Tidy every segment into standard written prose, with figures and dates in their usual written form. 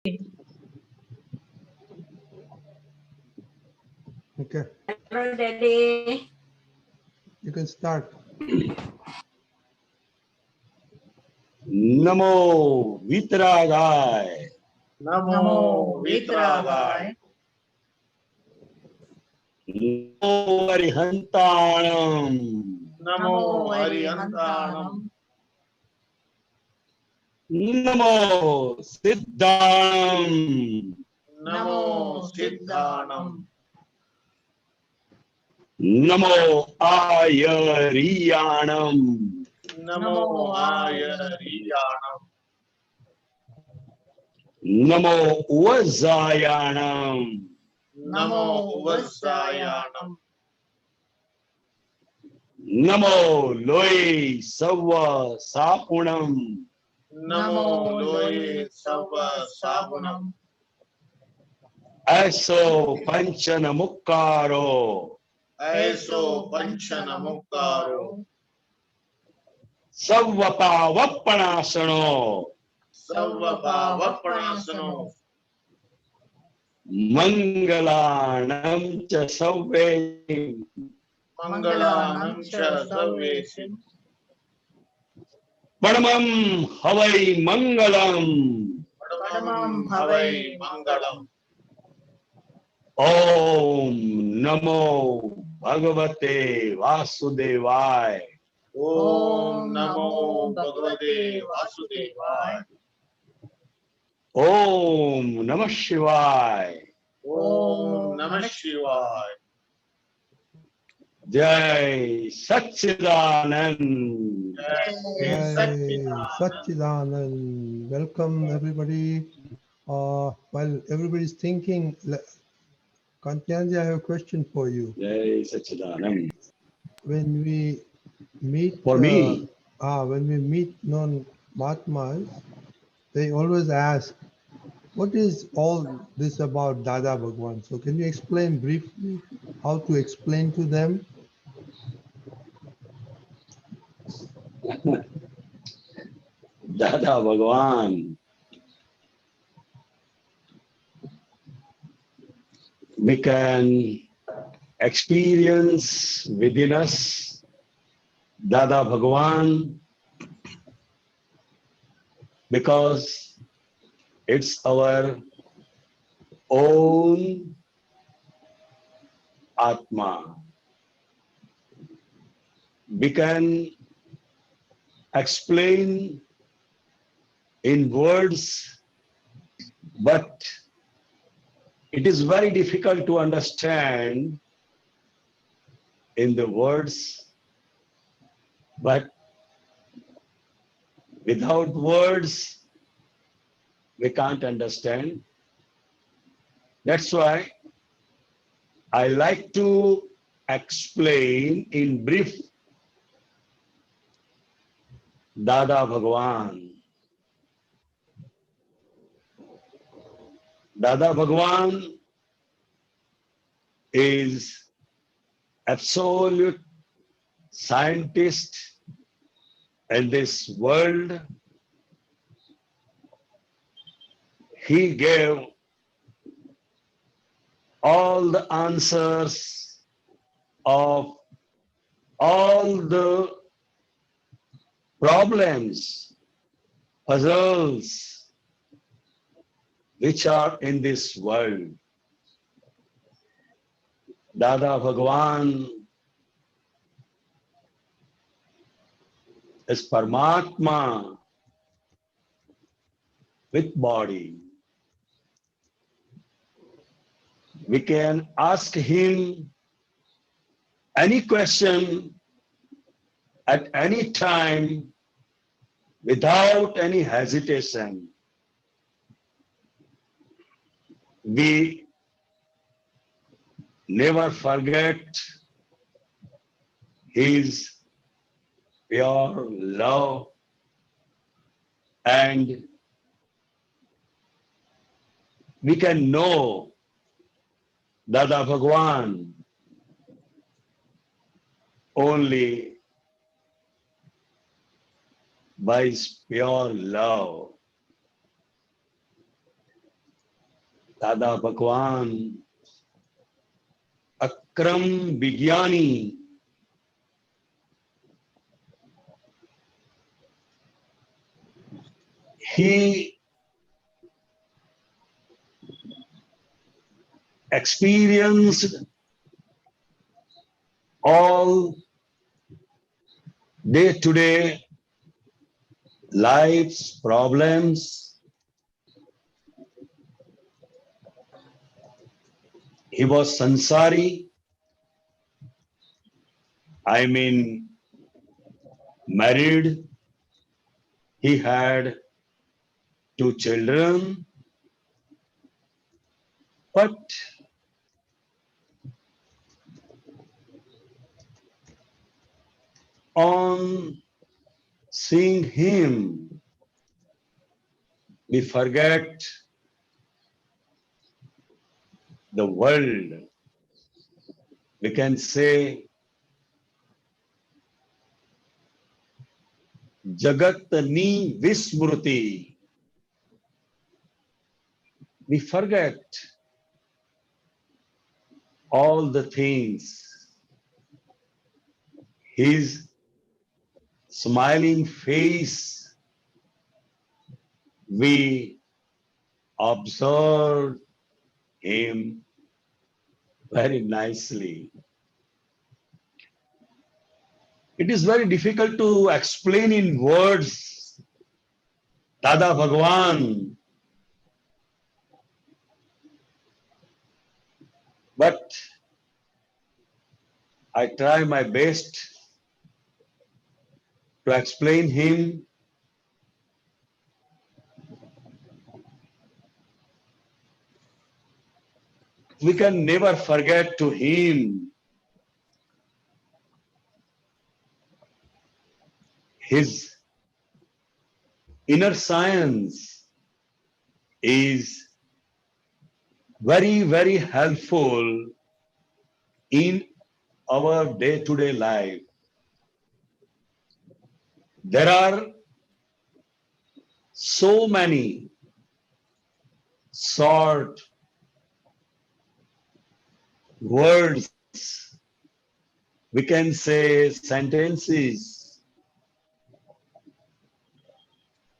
Okay, Hello, Daddy. you can start. NaMo वितरागाय Namo Vitragai. NaMo अरिहंताणम Namo Arihantanam. NaMo सिद्धाणम Namo Siddhanam. NaMo आयरियाणम Namo Ayariyanam. NaMo वज्रायाणम Namo Vasayanam. नमो लोय सव सापुणम Namo Loye Sava Sabunam. ऐसो पंचन मुक्कारो Aiso Panchana Mukkaro. सवपावपणासनो Sarvabhavapanasano. मंगलाणं च सव्वे Mangalanam Cha Sarvesim. परमं हवै मंगलम् Padamam Havai Mangalam. ओम नमो भगवते वासुदेवाय Om Namo Bhagavate Vasudevaya. ओम नमः शिवाय Om Namah Shivaya. जय सच्चिदानंद Jai Hey, Satchidananda. Satchidanand. Welcome everybody. While everybody's thinking, Kantyanji, I have a question for you. जय सच्चिदानंद When we meet, For me? when we meet non-Mahatmas, they always ask, what is all this about Dada Bhagwan? So can you explain briefly how to explain to them? दादा भगवान we can experience within us Dada Bhagwan because it's our own Atma. We can explain in words, but it is very difficult to understand in the words, but without words, we can't understand. That's why I like to explain in brief Dada Bhagwan. Dada Bhagwan is absolute scientist in this world. He gave all the answers of all the problems, puzzles which are in this world. Dada Bhagwan is Paramatma with body. We can ask him any question at any time without any hesitation. We never forget his pure love and we can know Dada Bhagwan only by his pure love. दादा भगवान अक्रम विज्ञानी, he experienced all day-to-day life's problems. He was sansari, I mean married. He had 2 children, but on seeing him, we forget the world. We can say Jagat ni Vismruti. We forget all the things. His smiling face, we observe him very nicely. It is very difficult to explain in words Dada Bhagwan, but I try my best to explain him. We can never forget to him his inner science is very, very helpful in our day-to-day life. There are so many short words, we can say sentences,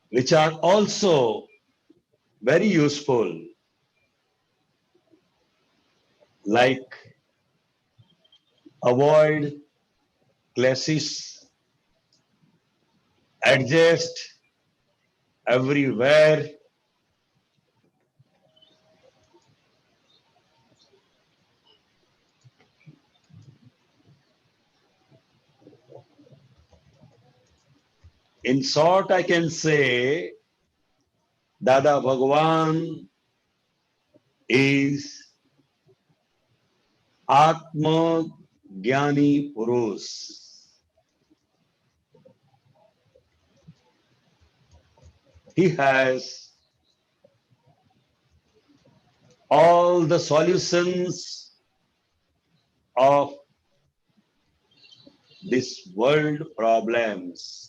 which are also very useful, like avoid clashes, adjust everywhere, in short, I can say Dada Bhagwan is Atma Jnani Purush. He has all the solutions of this world problems.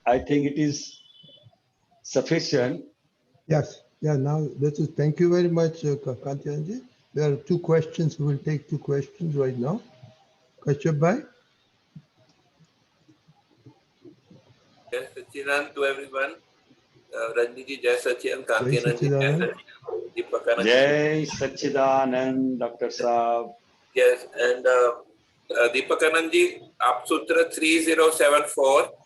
I think it is sufficient. Yes, yeah, now this is, thank you very much, Kantianji. There are 2 questions. We will take 2 questions right now. Kashyap bhai? Jai Sachidanand to everyone. Ranjit ji, Jai Sachidanand, Jai Kantianand ji, Jai Sachidanand. Sachidanand, Deepakanand ji. Jai Sachidanand, Dr. Saab. Yes, and Deepakanand ji, आप सूत्र 3074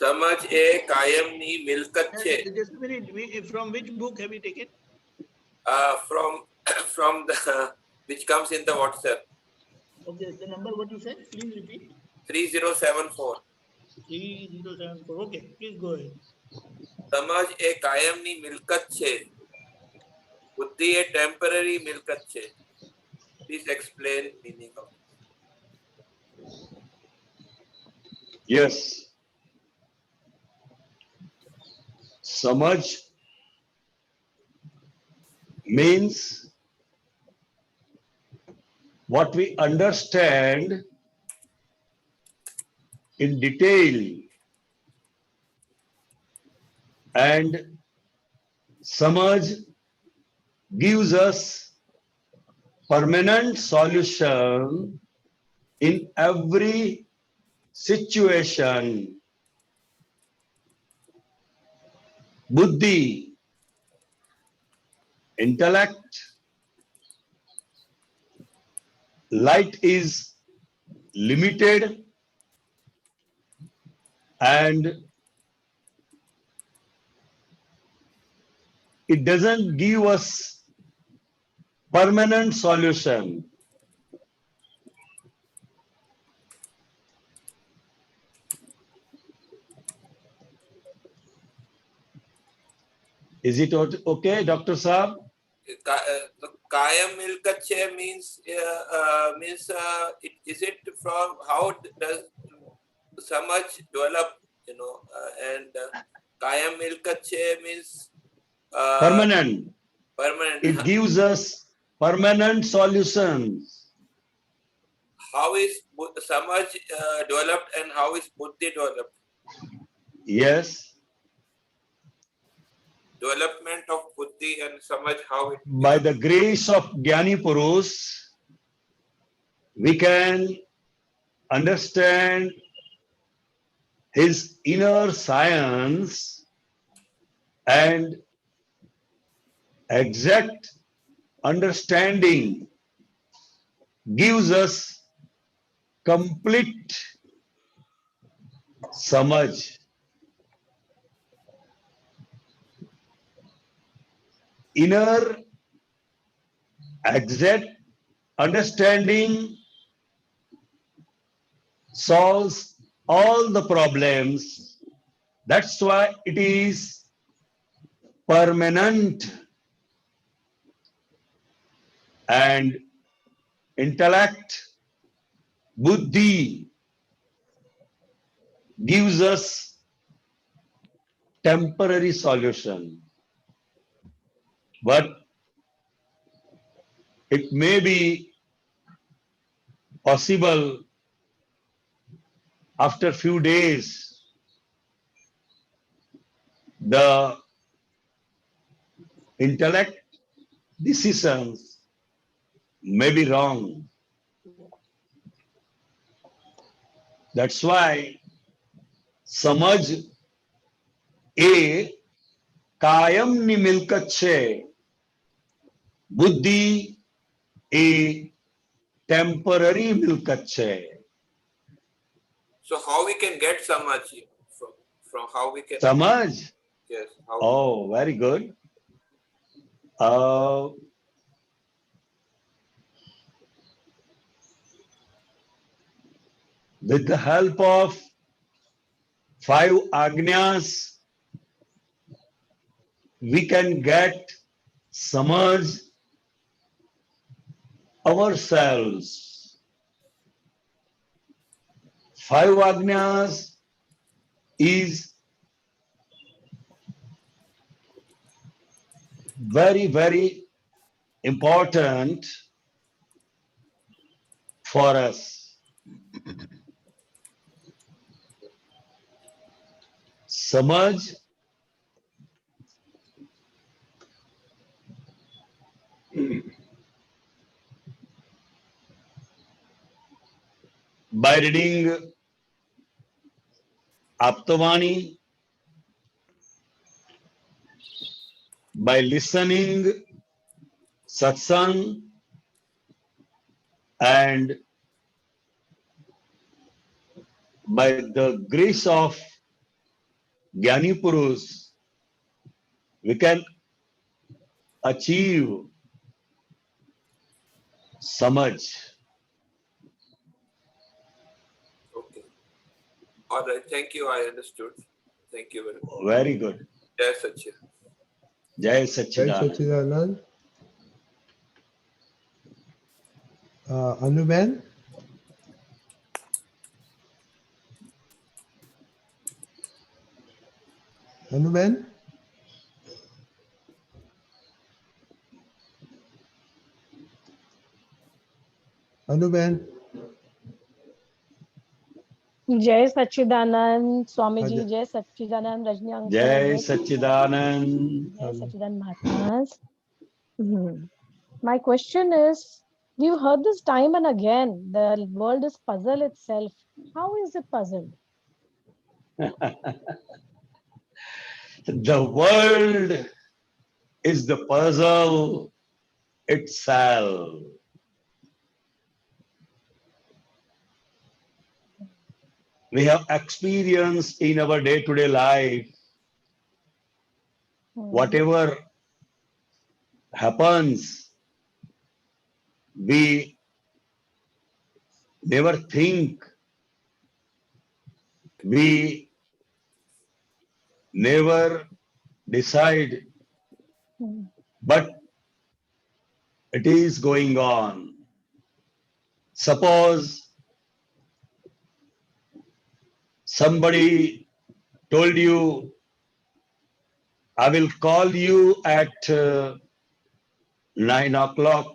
समझ ए कायम नी मिलकत छे. Just a minute. From which book have you taken? From the which comes in the WhatsApp. Okay, the number what you said? Please repeat. 3074. 3074. Okay, please go ahead. समझ ए कायम नी मिलकत छे. बुद्धि ए temporary मिलकत छे. Please explain meaning of it. Yes. Samaj means what we understand in detail and Samaj gives us permanent solution in every situation. Buddhi, intellect, light is limited and it doesn't give us permanent solution. Is it okay, Dr. Saab? Kayam milkat means is it from how does Samaj develop, and Kayam milkat means Permanent. permanent. It gives us permanent solutions. How is Samaj developed and how is Buddhi developed? Yes. Development of Buddhi and Samaj, how it By the grace of Jnani Purush, we can understand his inner science and exact understanding gives us complete samaj. Inner exact understanding solves all the problems. That's why it is permanent. And intellect, buddhi, gives us temporary solution. But it may be possible after few days the intellect decisions may be wrong. That's why समझ ए कायम नि मिलकत छे, बुद्धि ए temporary मिलकत छे. So how we can get Samaj from how we can समझ? yes how Oh, very good. With the help of 5 agnyas, we can get samaj ourselves. 5 agnyas is very, very important for us. Samaj by reading Aptavani, by listening satsang, and by the grace of Jnani Purush, we can achieve samaj. okay. All right, thank you. I understood. Thank you very much. Very good. Jai Satchidanand. Jai Jai Satchidanand. Sachidanand. Anuben? Anuben? Anuben, Jai Sachidanand, Swamiji, Ajay. Jai Sachidanand, Rajni Uncle, Jai Jai Sachidanand. Jai Sachidanand Mahatmas. My question is, we've heard this time and again, the world is puzzle itself. How is it puzzled? The world is the puzzle itself. We have experienced in our day-to-day life, whatever happens, we never think, we never decide, but it is going on. Suppose somebody told you, I will call you at 9 o'clock.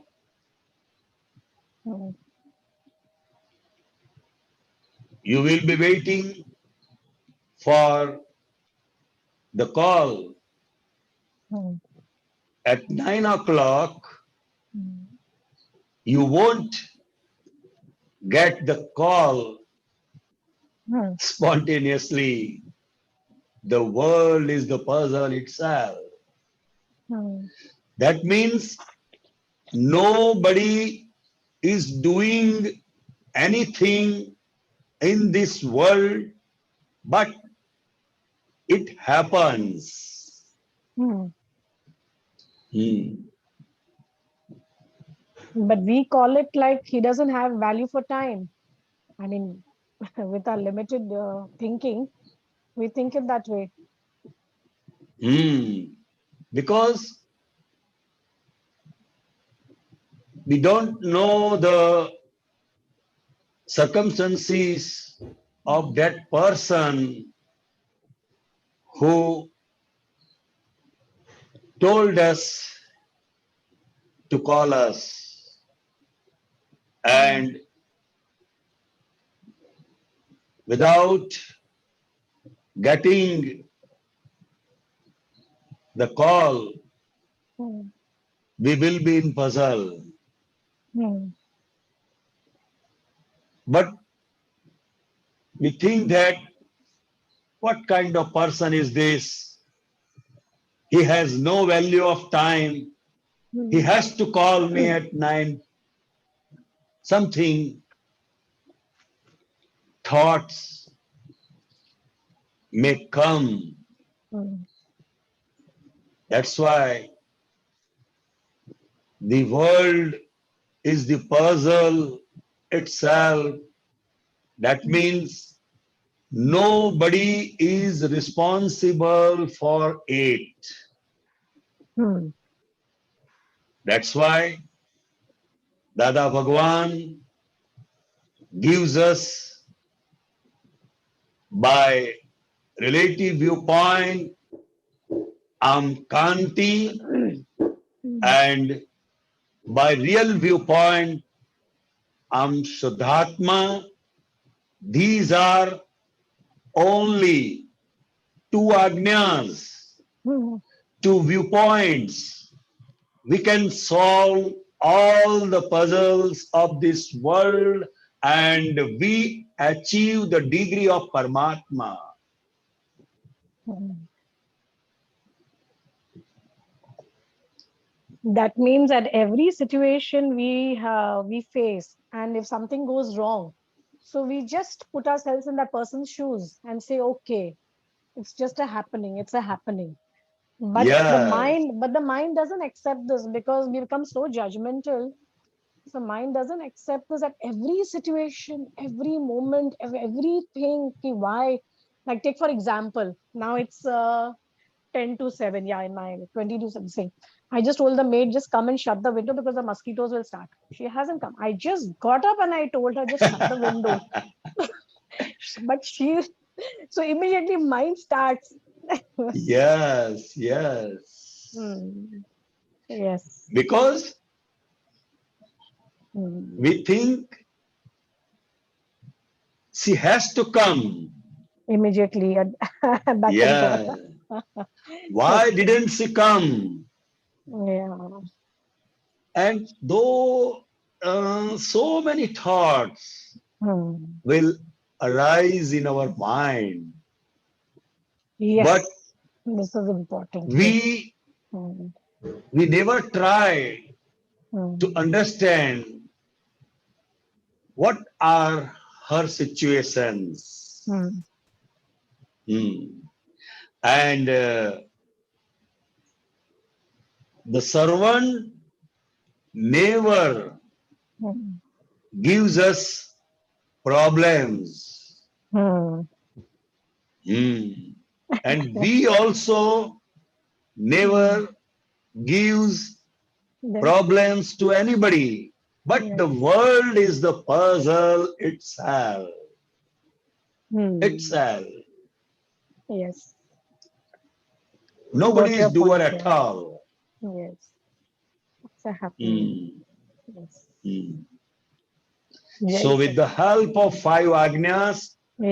You will be waiting for the call. At 9 o'clock, you won't get the call spontaneously. The world is the puzzle itself. That means nobody is doing anything in this world, but it happens. But we call it like he doesn't have value for time. I mean, with our limited thinking, we think it that way. Because we don't know the circumstances of that person who told us to call us, and without getting the call, we will be in puzzle. But we think that what kind of person is this? He has no value of time. He has to call me at 9. Something, thoughts may come. That's why the world is the puzzle itself. That means nobody is responsible for it. That's why Dada Bhagwan gives us by relative viewpoint Kanti, and by real viewpoint Shuddhatma. These are only two agnyas, two viewpoints. We can solve all the puzzles of this world and we achieve the degree of Paramatma. That means at every situation we face, and if something goes wrong, so we just put ourselves in that person's shoes and say, okay, it's just a happening, it's a happening. But the mind doesn't accept this because we become so judgmental. So mind doesn't accept this at every situation, every moment, everything. Why? Like take for example, now it's 10 to 7, yeah, in my 20 to 7. I just told the maid, just come and shut the window because the mosquitoes will start. She hasn't come. I just got up and I told her, just shut the window. But so immediately mind starts. Yes. Yes. Because We think she has to come. Immediately back and Yeah. forth. Why Okay. didn't she come? Yeah. And though so many thoughts Hmm. will arise in our mind, but Yes. This is important. Yes. we Hmm. we never try Hmm. to understand what are her situations. Hmm. Hmm. And the servant never Hmm. gives us problems. Hmm. Hmm. And we also never gives Then, problems to anybody. But yes. the world is the puzzle itself. Hmm. Itself. Yes. Nobody Got is your doer point. at Yeah. all. Yes. It's a happening. Hmm. Yes. Hmm. Yes. So with the help of five agnyas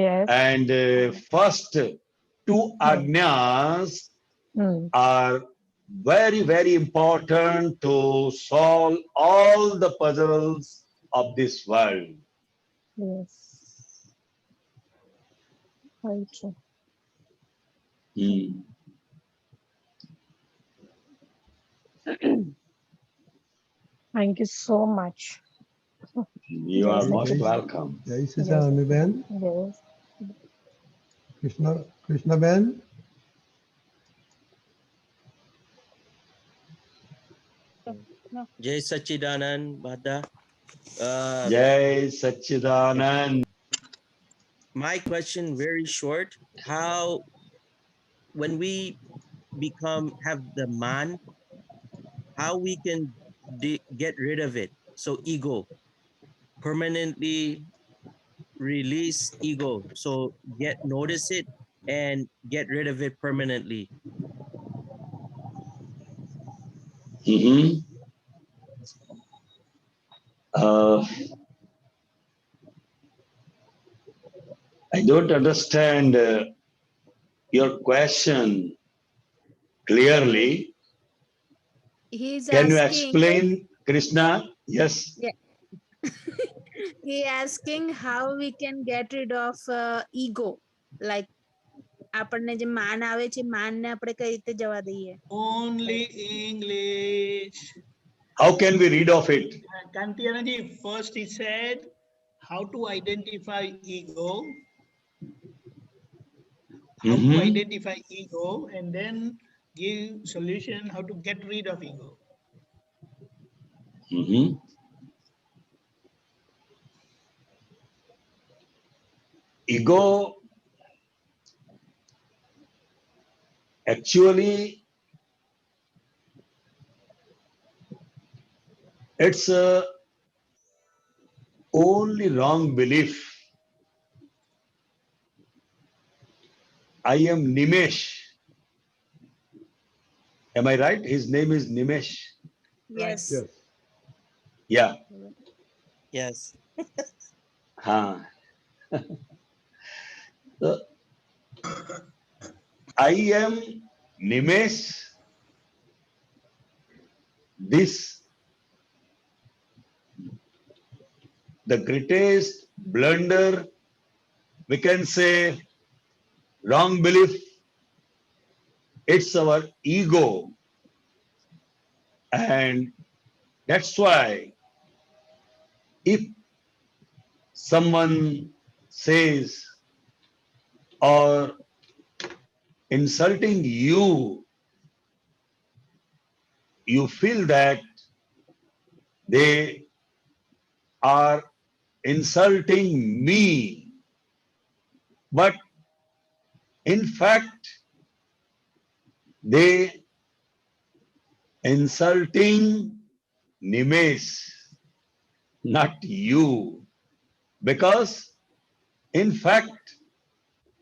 Yes. and first two agnyas Hmm. are very, very important to solve all the puzzles of this world. Yes. Very true. Hmm. Thank you so much. You Jai are Sachin. most welcome. Jai Jai Sachin Ben, Sachin. Yes. Krishna Ben. Jai Sachidanand Bhadda. Jai Sachidanand. My question very short. How when we have the man, how we can get rid of it? So ego, permanently release ego. So notice it and get rid of it permanently. Mhm. Uh, I don't understand your question clearly. He's Can you asking, explain, Krishna? Yes. yeah, he asking how we can get rid of ego. Like, આપણને જે માન આવે છે માનને આપણે કઈ રીતે જવા દઈએ. Only English. How can we rid of it? Kantianaji, first he said how to identify ego. How to Mhm. identify ego and then give solution how to get rid of ego. Mhm. Ego actually it's a only wrong belief. I am Nimesh. Am I right? His name is Nimesh. Yes. Yes. Yeah. Yes. Huh. So, I am Nimesh. This the greatest blunder, we can say wrong belief. It's our ego. And that's why if someone says or insulting you, you feel that they are insulting me. But in fact, they insulting Nimesh, not you. Because in fact,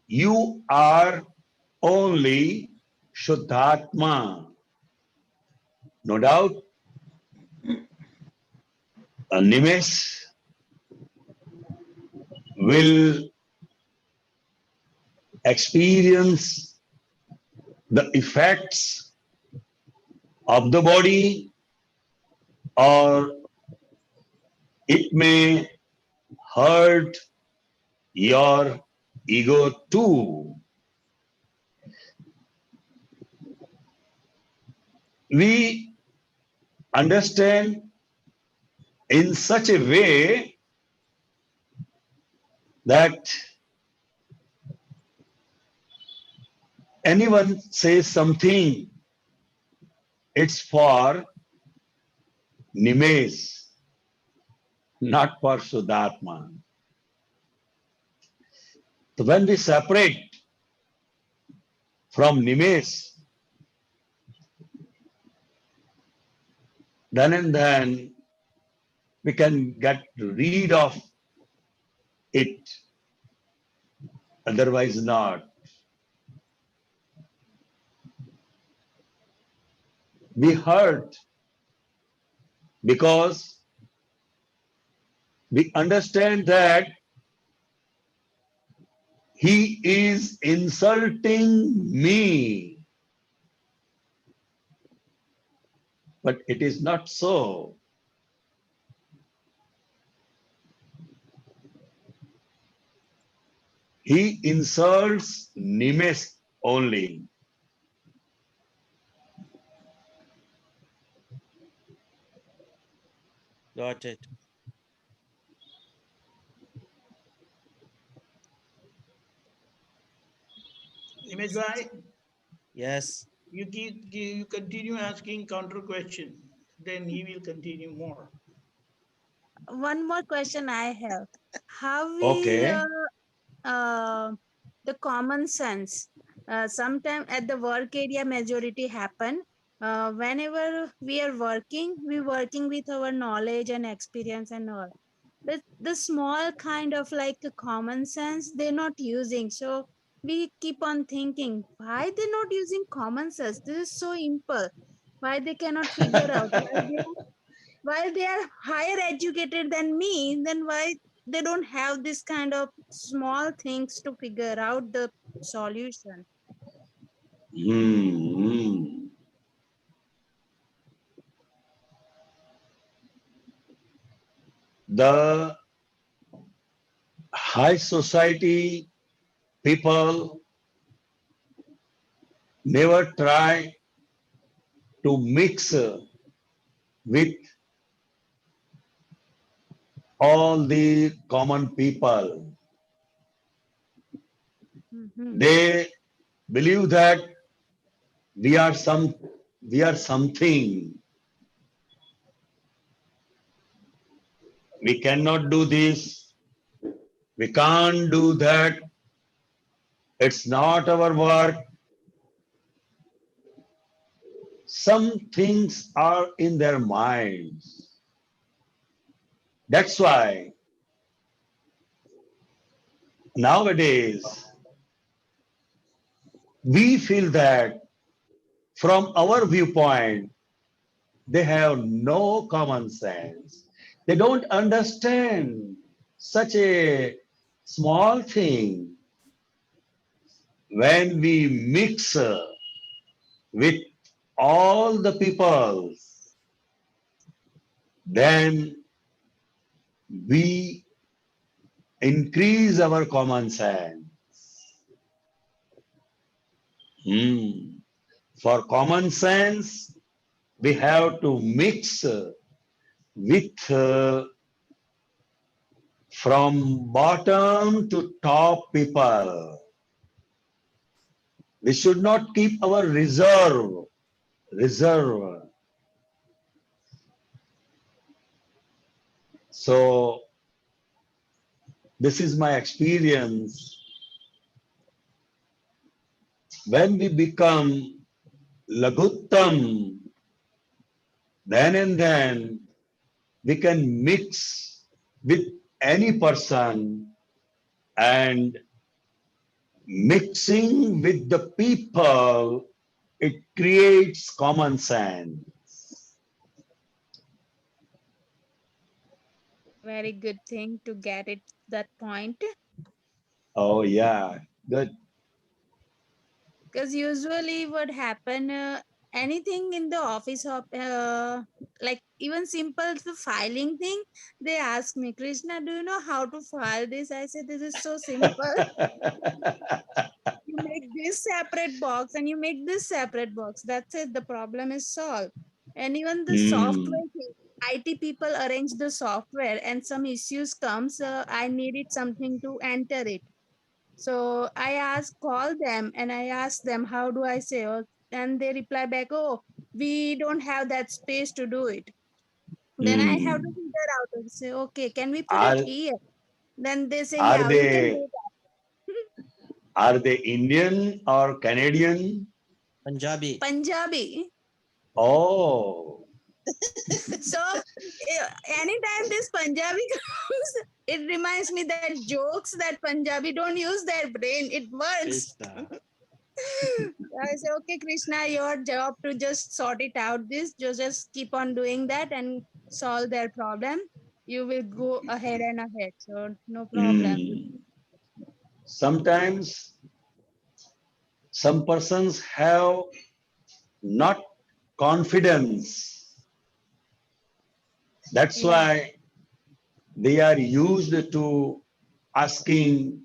you are only Shuddhatma. No doubt, Nimesh will experience the effects of the body, or it may hurt your ego too. We understand in such a way that anyone says something, it's for Nimesh, not for Shuddhatma. So when we separate from Nimesh, then and then we can get rid of it, otherwise not. We hurt because we understand that he is insulting me. But it is not so. He insults Nimesh only. Got it. Image bhai, Yes. you continue asking counter question, then he will continue more. One more question I have. How we Okay. the common sense. Sometime at the work area majority happen. Whenever we are working, we working with our knowledge and experience and all. The small kind of like a common sense they're not using. So we keep on thinking, why they're not using common sense? This is so simple. Why they cannot figure out? While they are higher educated than me, then why they don't have this kind of small things to figure out the solution? Hmm. The high society people never try to mix with all the common people. Mhm. They believe that we are something. We cannot do this. We can't do that. It's not our work. Some things are in their minds. That's why nowadays we feel that from our viewpoint, they have no common sense. They don't understand such a small thing. When we mix with all the peoples, then we increase our common sense. For common sense, we have to mix with from bottom to top people. We should not keep our reserve. So this is my experience. When we become Laguttam, then and then we can mix with any person, and mixing with the people, it creates common sense. very good thing to get it that point. Oh, yeah. Good. Because usually what happen, anything in the office of like even simple the filing thing, they ask me, Krishna, do you know how to file this? I said, this is so simple. You make this separate box and you make this separate box. That's it. The problem is solved. And even the software thing, IT people arrange the software and some issues comes. I needed something to enter it. So I call them and I ask them, how do I say? And they reply back, oh, we don't have that space to do it. Then I have to figure out and say, okay, can we put it Are, here? Then they say, are yeah, we can they do that. are they Indian or Canadian? Punjabi. Punjabi. Oh, So anytime this Punjabi comes, it reminds me that jokes that Punjabi don't use their brain. It works. Krishna. I say, okay, Krishna, your job to just sort it out. This just keep on doing that and solve their problem. You will go ahead and ahead. So no problem. sometimes some persons have not confidence. That's Yeah. why they are used to asking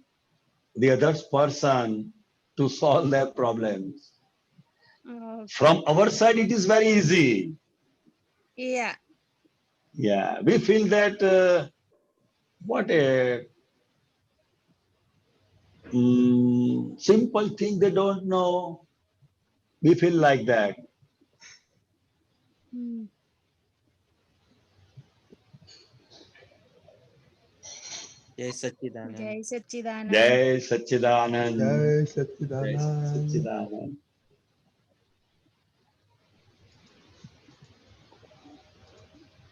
the other person to solve their problems. From our side, it is very easy. Yeah. Yeah, we feel that what a simple thing they don't know. We feel like that. Hmm. Jai Satchidanand. Jai Satchidanand. Jai Satchidanand. Jai Jai Satchidanand. Satchidanand.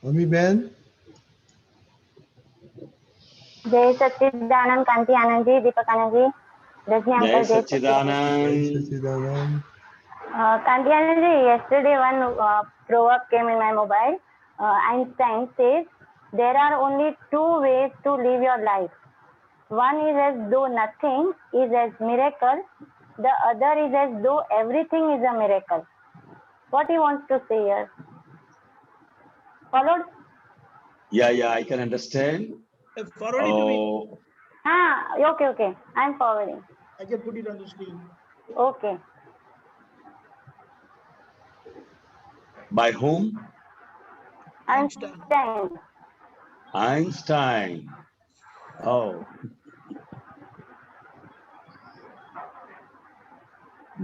Ami Ben? Jai Satchidanand, Kanti Anandji, Deepak Anandji, Rajni Jai Uncle, Jai Jai Satchidanand. Satchidanand. Kanti Anandji, yesterday one proverb came in my mobile. Einstein says, there are only two ways to live your life. One is as though nothing is as miracle. The other is as though everything is a miracle. What he wants to say here? Followed? Yeah, I can understand. Forward it to me. Oh, Okay. I'm forwarding. I just put it on the screen. Okay. by whom? Einstein. Einstein. Oh.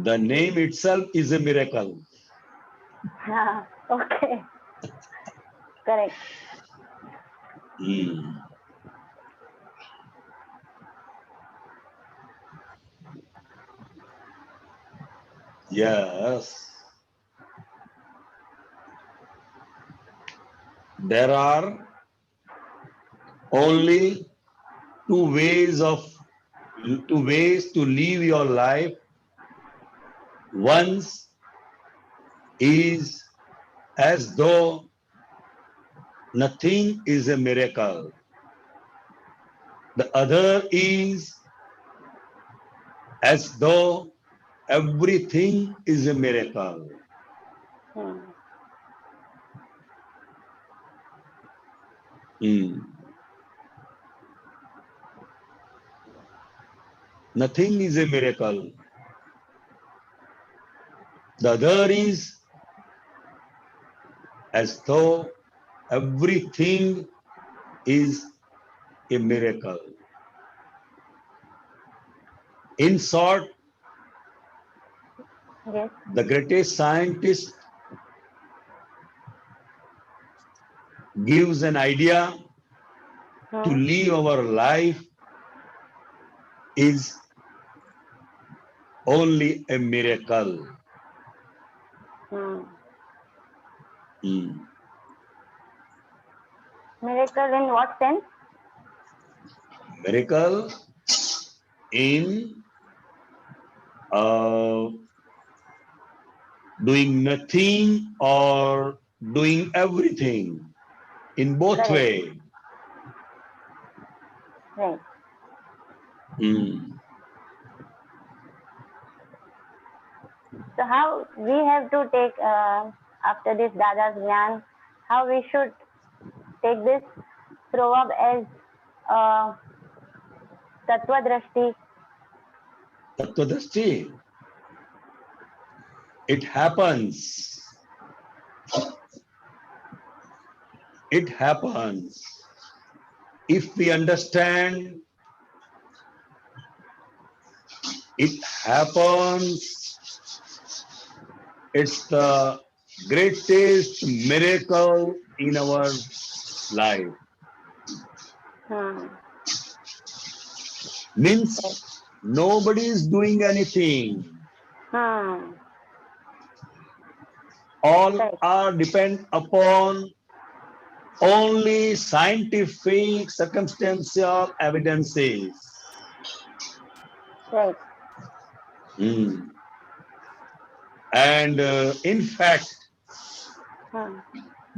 The name itself is a miracle. Okay. Correct. Yes. There are only two ways to live your life. One is as though nothing is a miracle. The other is as though everything is a miracle. Nothing is a miracle. The other is as though everything is a miracle. In short, Yes. the greatest scientist gives an idea to live our life is only a miracle. Miracle in what sense? Miracle in doing nothing or doing everything, in both Correct. way. Right. Hmm. So how we have to take after this Dada's Gyan, how we should take this proverb as Tattva Drashti. Tattvadrashti. It happens. It happens. If we understand, it happens. It's the greatest miracle in our life. Means nobody is doing anything. All Right. are depend upon only scientific circumstantial evidences. Right. Hmm. And in fact,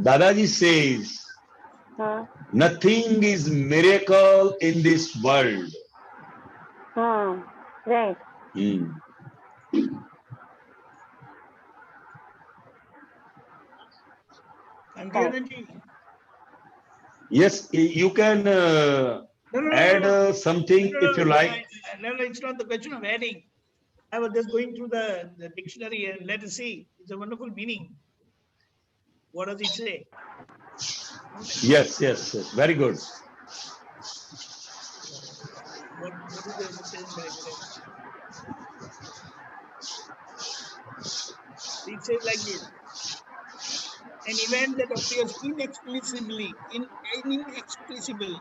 Dadaji says, nothing is miracle in this world. Right. Hmm. Kantiyananji, Yes, you can add something if you like. No, it's not the question of adding. I was just going through the dictionary and let us see. It's a wonderful meaning. What does it say? Yes, yes, yes. Very good. What is the understanding by miracle? It says like this. An event that appears inexplicably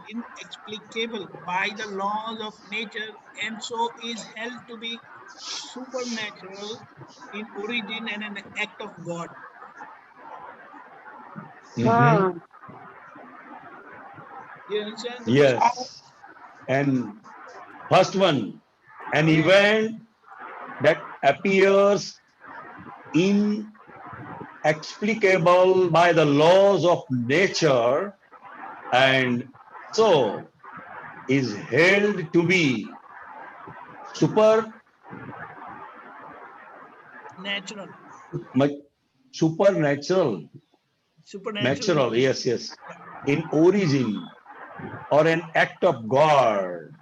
inexplicable by the laws of nature and so is held to be supernatural in origin and an act of God. Mhm. You understand the question? Yes. And first one, an event that appears inexplicable by the laws of nature and so is held to be supernatural Natural. supernatural Supernatural. natural yes in origin or an act of God.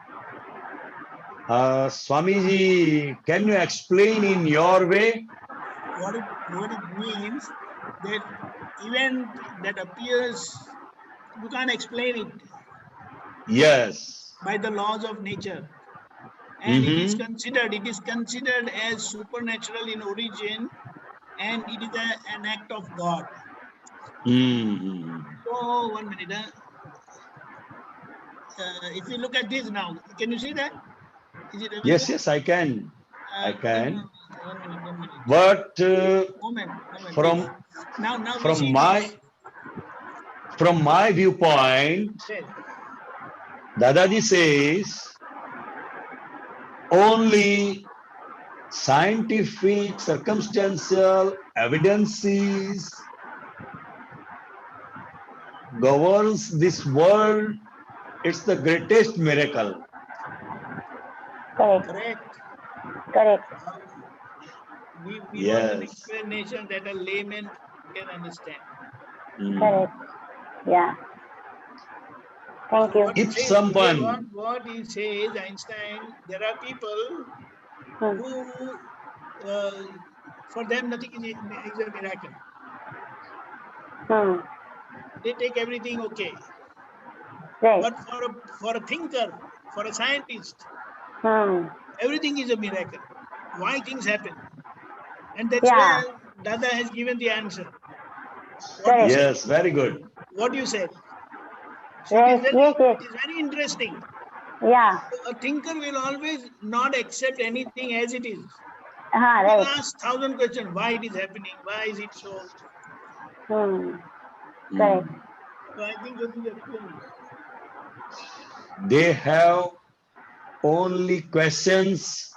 Swamiji, can you explain in your way? What it means that event that appears, you can't explain it Yes. by the laws of nature. And it is Mhm. considered as supernatural in origin and it is an act of God. Mhm. So 1 minute. If you look at this now, can you see that? Is it available? Yes, I can. I can. 1 minute. But Moment, from please. Now we from see my this. from my viewpoint, Yes. Dadaji says only scientific circumstantial evidences governs this world. It's the greatest miracle. Correct. We want an Yes. explanation that a layman can understand. Correct. Yeah. Thank you. What If he says, someone what he says, Einstein, there are people who, for them, nothing is a miracle. They take everything okay. Right. But for a thinker, for a scientist, everything is a miracle. Why things happen? And that's where Dada has given the answer. What you said. yes, very good. What you said. So Yes. it is very interesting. Yeah. A thinker will always not accept anything as it is. He Right. will ask 1,000 questions. Why it is happening? Why is it so? Correct. So I think that is explained. They have only questions.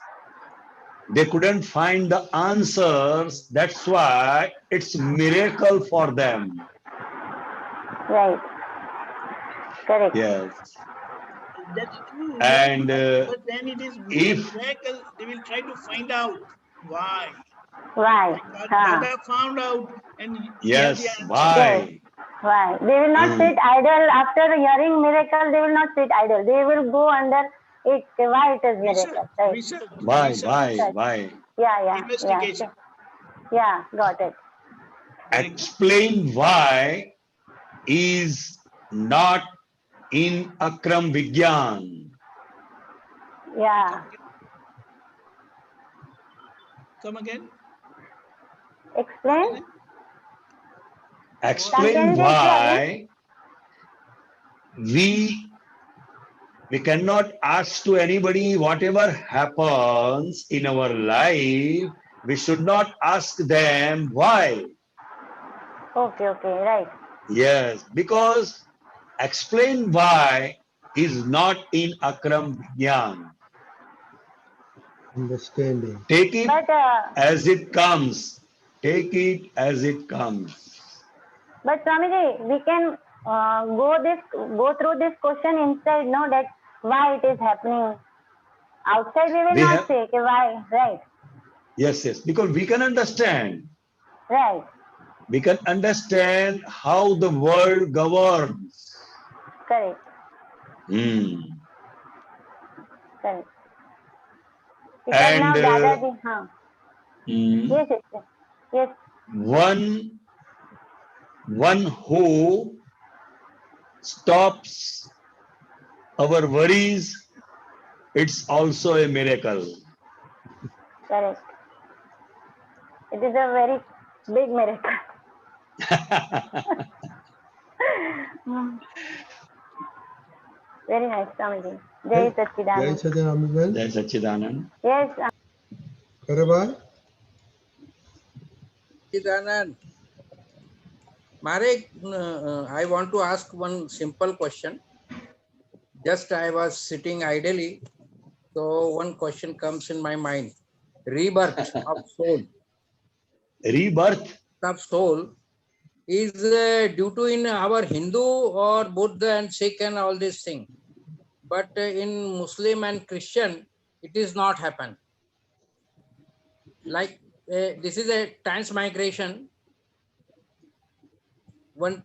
They couldn't find the answers. That's why it's miracle for them. Right. Correct. Yes. That's true. And But then it is if- miracle. They will try to find out why. Why? Like Huh. Dada found out, and he yes, had the answer. why? Why? They will not Mm. sit idle after hearing miracle. They will not sit idle. They will go under it. Why it is Research, miracle? Right? research, Why, research, why? Yeah. investigation. Yeah. Got it. Very good. Explain why is not in Akram Vigyan. Yeah. Come again. Explain. Explain Can you just why we cannot ask to anybody whatever happens in our life. We should not ask them why. Okay. Right. Yes, because explain why is not in Akram Vigyan. Understanding. Take it But as it comes. Take it as it comes. Swamiji, we can go through this question inside. No, that why it is happening. Outside we will We not have- say okay, why. Right. Yes, because we can understand. Right. We can understand how the world governs. Correct. Correct. Because And, now Dadaji, huh? Yes. One who stops our worries, it's also a miracle. Correct. It is a very big miracle. Very nice, Swamiji. Jai Jai Satchidanand. Sachidanand. That's Sachidanand. Yes. Karabai? Chidanand, Marek, I want to ask one simple question. Just I was sitting idly, so one question comes in my mind. Rebirth of soul. Rebirth? Of soul is due to in our Hindu or Buddha and Sikh and all this thing. But in Muslim and Christian, it is not happen. Like this is a transmigration. One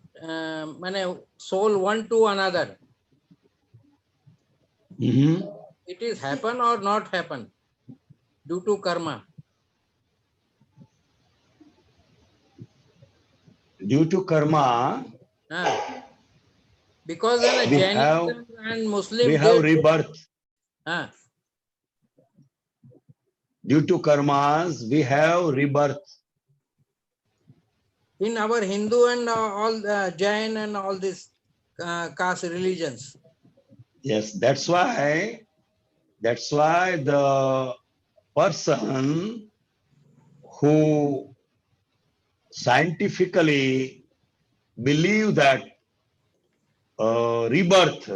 soul one to another. It is happen or not happen due to karma. Due to karma, because in a Jainism and Muslim we have rebirth. Due to karmas, we have rebirth. In our Hindu and all Jain and all these caste religions. Yes, that's why the person who scientifically believe that rebirth,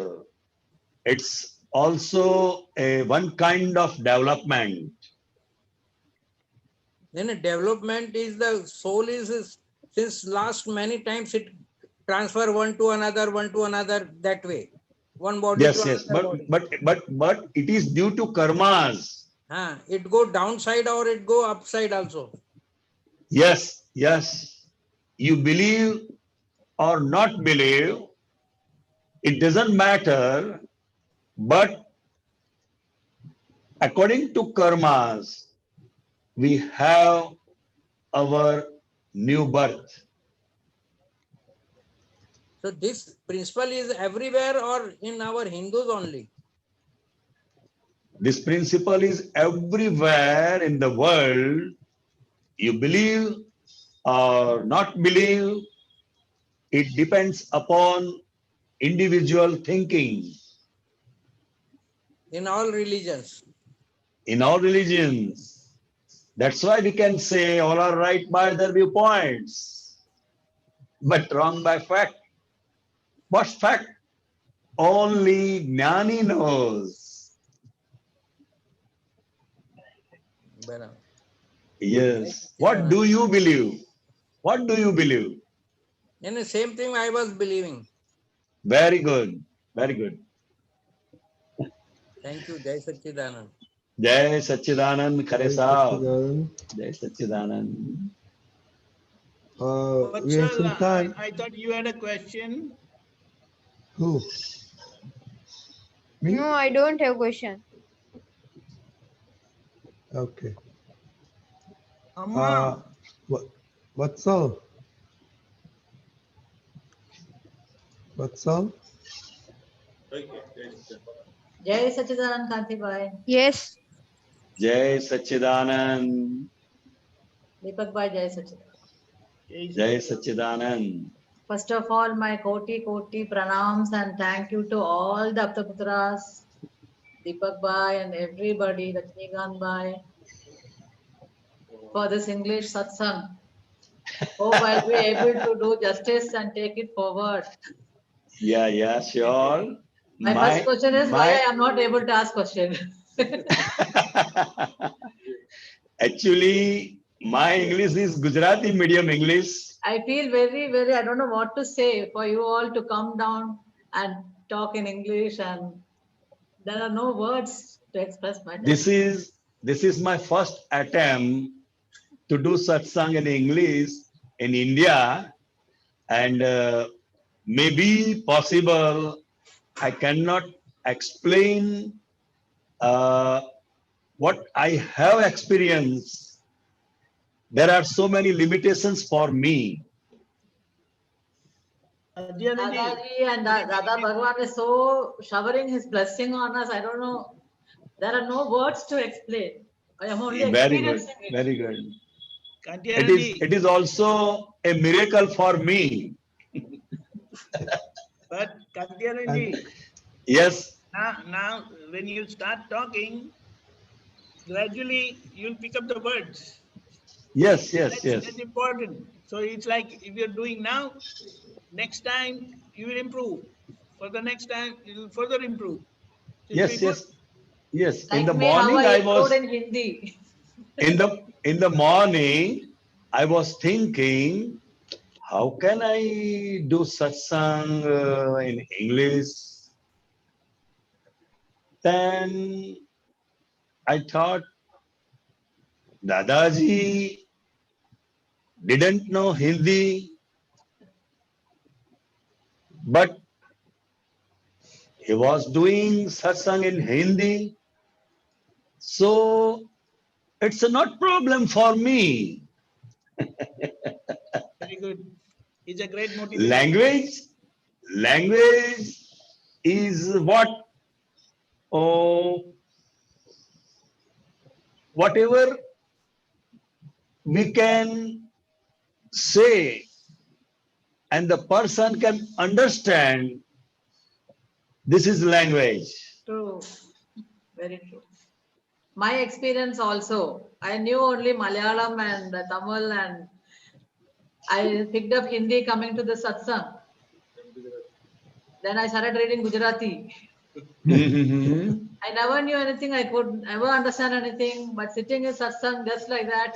it's also one kind of development. Then a development is the soul is since last many times it transfer one to another that way. One body Yes, to another body. but it is due to karmas. It go downside or it go upside also. Yes. You believe or not believe, it doesn't matter, but according to karmas, we have our new birth. So this principle is everywhere or in our Hindus only? This principle is everywhere in the world. You believe or not believe, it depends upon individual thinking. In all religions. In all religions. That's why we can say all are right by their viewpoints, but wrong by fact. What's fact? Only Jnani knows. Yes. What do you believe? What do you believe? And the same thing I was believing. Very good. Very good. Thank you. Jai Sachidanand. Jai Sachidanand Khare Jai Sahab. Sachidanand. Jai Sachidanand. We have some Vatsal, time. I thought you had a question. Who? Me? No, I don't have question. Okay. Amma, Vatsal? Vatsal? Jai Sachidanand Kanti Bhai. Yes. Jai Sachidanand. Deepak Bhai, Jai Sachidanand. Jai Sachidanand. First of all, my koti pranams and thank you to all the Aptaputras, Deepak Bhai and everybody, Rajnikant Bhai, for this English satsang. Hope I'll be able to do justice and take it forward. Yeah, sure. My first question is why I am not able to ask question. Actually, my English is Gujarati medium English. I feel very, I don't know what to say for you all to come down and talk in English, and there are no words to express my. This is my first attempt to do satsang in English in India, and maybe possible I cannot explain what I have experienced. There are so many limitations for me. Dadaji and Dada Bhagwan is so showering his blessing on us. I don't know. There are no words to explain. I am only Very good, experiencing it. very good. Kantiyananji, It is also a miracle for me. but Kantiyananji, Yes, now when you start talking, gradually you'll pick up the words. yes. That's important. So it's like if you're doing now, next time you will improve. For the next time, you will further improve. Yes. In the Like me, how morning, I I was improved in Hindi. in the morning, I was thinking, how can I do satsang in English? Then I thought, Dadaji didn't know Hindi, but he was doing satsang in Hindi. So it's not problem for me. Very good. It's a great motivation. Language is what? Whatever we can say and the person can understand, this is language. True. Very true. My experience also, I knew only Malayalam and Tamil, and I picked up Hindi coming to the satsang. Then I started reading Gujarati. I never knew anything. I could never understand anything. But sitting in satsang just like that,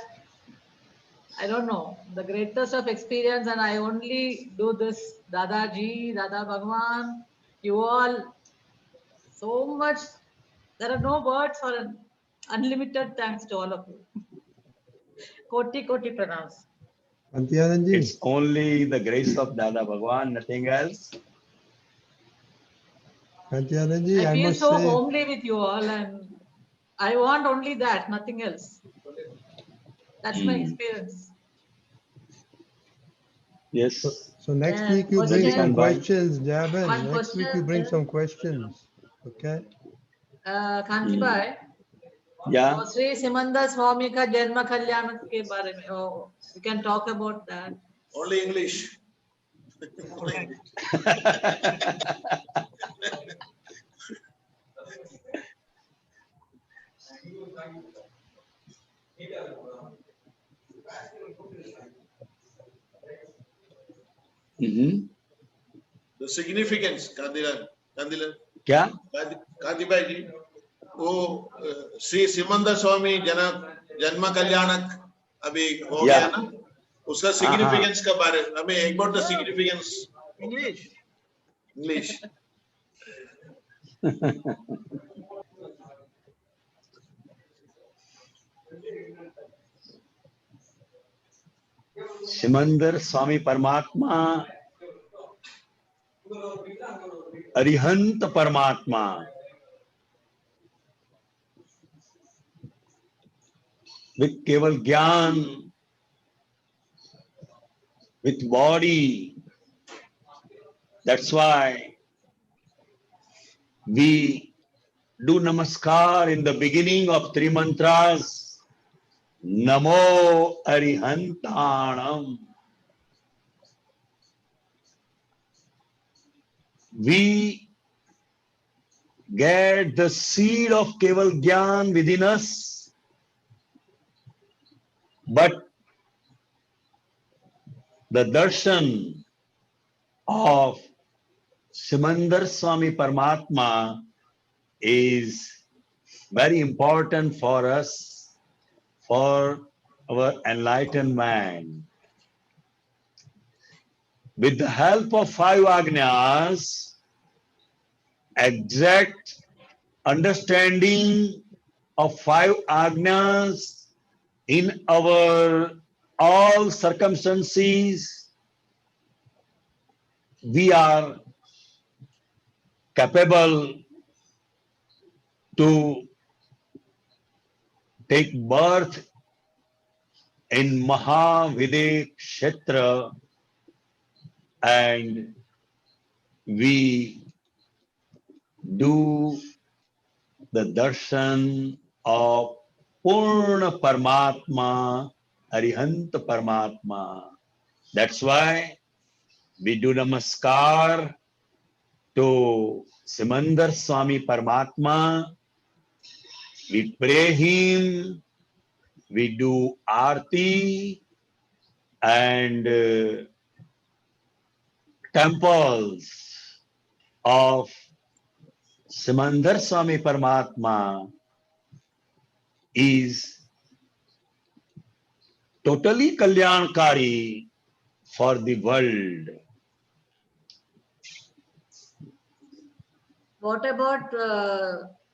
I don't know, the greatest of experience. And I only do this, Dadaji, Dada Bhagwan, you all, so much. There are no words for an unlimited thanks to all of you. Koti pranams. Kantiyananji? It's only the grace of Dada Bhagwan, nothing else. Kantiyananji, I feel must so say, homely with you all, and I want only that, nothing else. That's my experience. Yes. so next Yeah, week you bring question. some questions, Jaban. One Next week you question bring is- some questions. Okay? कांति भाई, Yeah. Sri Simanda Swami का जन्म कल्याण के बारे में, we can talk about that. Only English. The significance, Kandilan. क्या? कांति भाई जी, वो श्री सिमंदर स्वामी जन्म कल्याणक अभी हो गया ना, उसका सिग्निफिकेंस के बारे में हमें एक बार the significance English. English Simandhar Swami परमात्मा अरिहंत परमात्मा with केवल ज्ञान, with body. That's why we do namaskar in the beginning of three mantras. Namo Arihantanam. We get the seed of Keval Gyan within us, but the darshan of Simandar Swami Paramatma is very important for us, for our enlightened mind. With the help of five agnyas, exact understanding of five agnyas in our all circumstances, we are capable to take birth in Mahavidek Kshetra, and we do the darshan of Purna Paramatma, Arihant Paramatma. That's why we do namaskar to Simandar Swami Paramatma. We pray him, we do arti, and temples of Simandar Swami Paramatma is totally kalyankari for the world. What about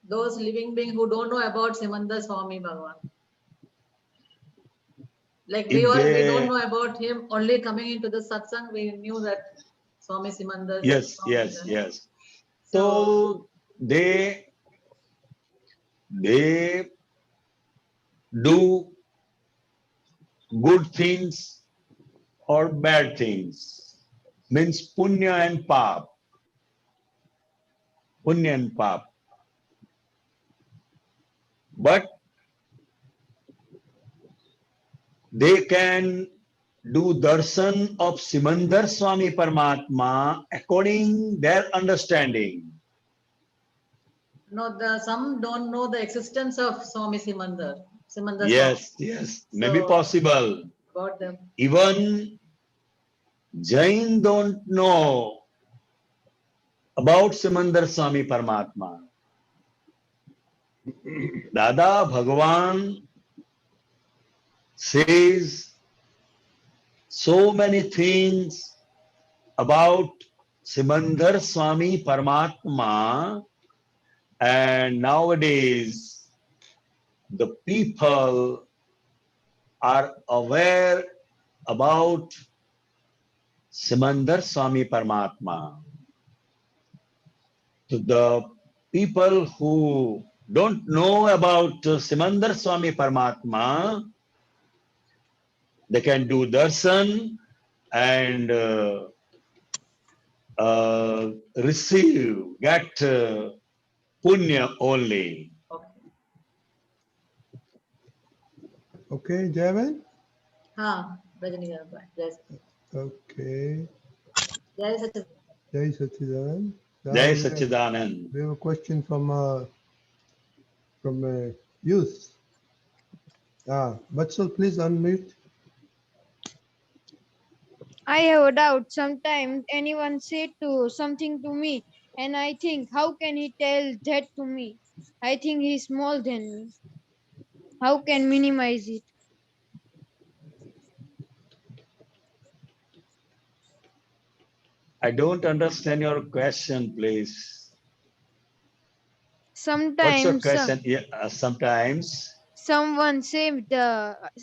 those living beings who don't know about Simandar Swami Bhagavan? Like we don't know about him, only coming into the satsang, we knew that Swami Simandar. Yes. So they do good things or bad things. Means punya and pap. Punya and pap. But they can do darshan of Simandar Swami Paramatma according their understanding. No, some don't know the existence of Swami Simandar. Yes, maybe possible. About them. Even Jain don't know about Simandar Swami Paramatma. Dada Bhagavan says so many things about Simandar Swami Paramatma, and nowadays the people are aware about Simandar Swami Paramatma. To the people who don't know about Simandar Swami Paramatma, they can do darshan and get punya only. Okay, Javan? Okay. Jai Sachidanand. Jai Sachidanand. We have a question from youth. Vatsal, please unmute. I have a doubt. Sometimes anyone say something to me, and I think, how can he tell that to me? I think he's small than me. How can minimize it? I don't understand your question, please. Sometimes. What's your question? Sometimes. Someone say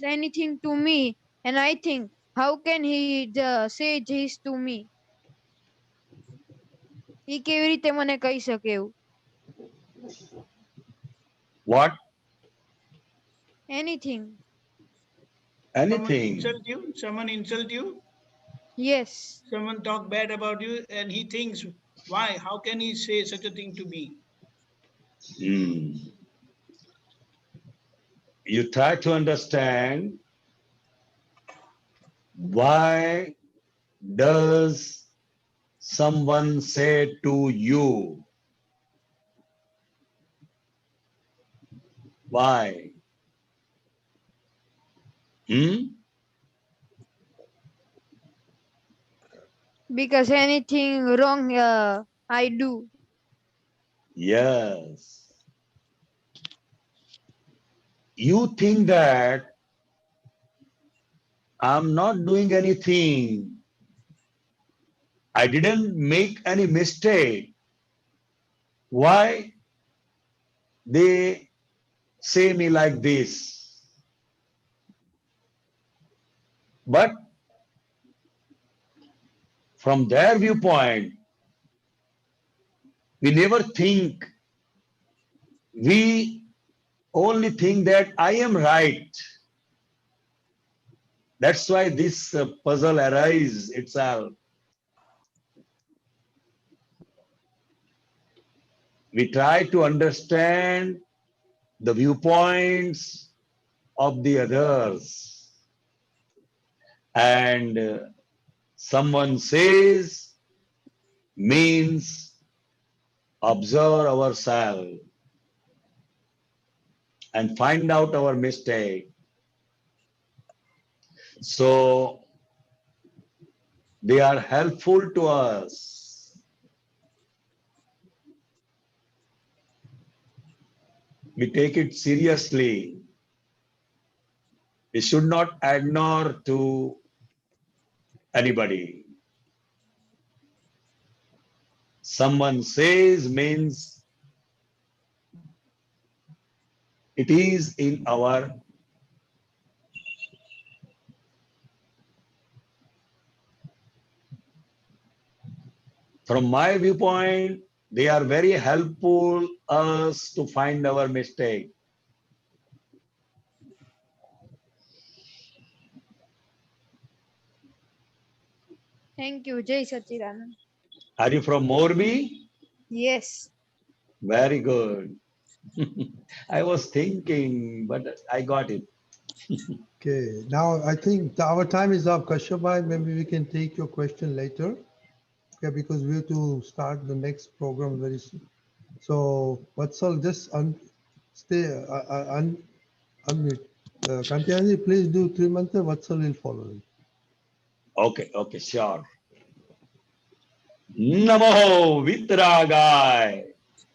anything to me, and I think, how can he say this to me? એ કેવી રીતે મને કહી શકે એવું? What? Anything. Anything. Someone insult you? Yes. Someone talk bad about you and he thinks, why? How can he say such a thing to me? You try to understand why does someone say to you? Why? Because anything wrong I do. Yes. You think that I'm not doing anything. I didn't make any mistake. Why they say me like this? But from their viewpoint, we never think. We only think that I am right. That's why this puzzle arises itself. We try to understand the viewpoints of the others. And someone says means observe ourselves and find out our mistake. So they are helpful to us. We take it seriously. We should not ignore to anybody. Someone says means it is in our from my viewpoint, they are very helpful us to find our mistake. Thank you. Jai Sachidanand. Are you from Morbi? Yes. Very good. I was thinking, but I got it. Okay, now I think our time is up. Kashyabhai, maybe we can take your question later. Okay, because we have to start the next program very soon. So, Vatsal, just unmute. Kantiyanji, please do 3 mantra. Vatsal will follow you. Okay, sure. Namo Vitragai.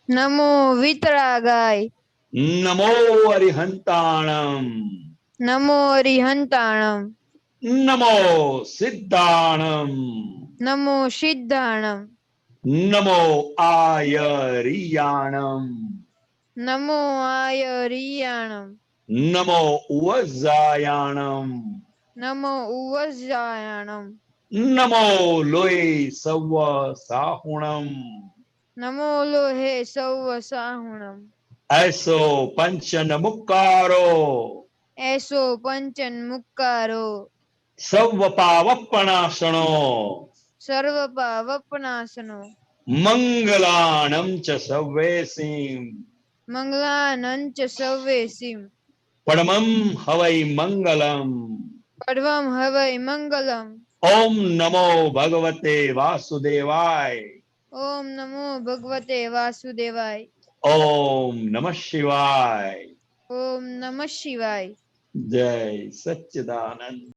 Namo Vitragai. Namo Arihantanam. Namo Arihantanam. Namo Siddhanam. Namo Siddhanam. Namo Ayariyanam. Namo Ayariyanam. Namo Uvajayanam. Namo Uvajayanam. Namo Loe Sawa Sahunam. Namo Lohe Sawa Sahunam. Aso Panchan Mukkaro. Eso Panchan Mukkaro. Savvapavappanasano. Sarvapa Vappanasano. Mangalanam cha savvesim. Mangalanam cha savvesim. Padamam havai mangalam. Padvam havai mangalam. Om Namo Bhagavate Vasudevaya. Om Namo Bhagavate Vasudevaya. Om Namah Shivaya. Om Namah Shivaya. Jai Satchidanand.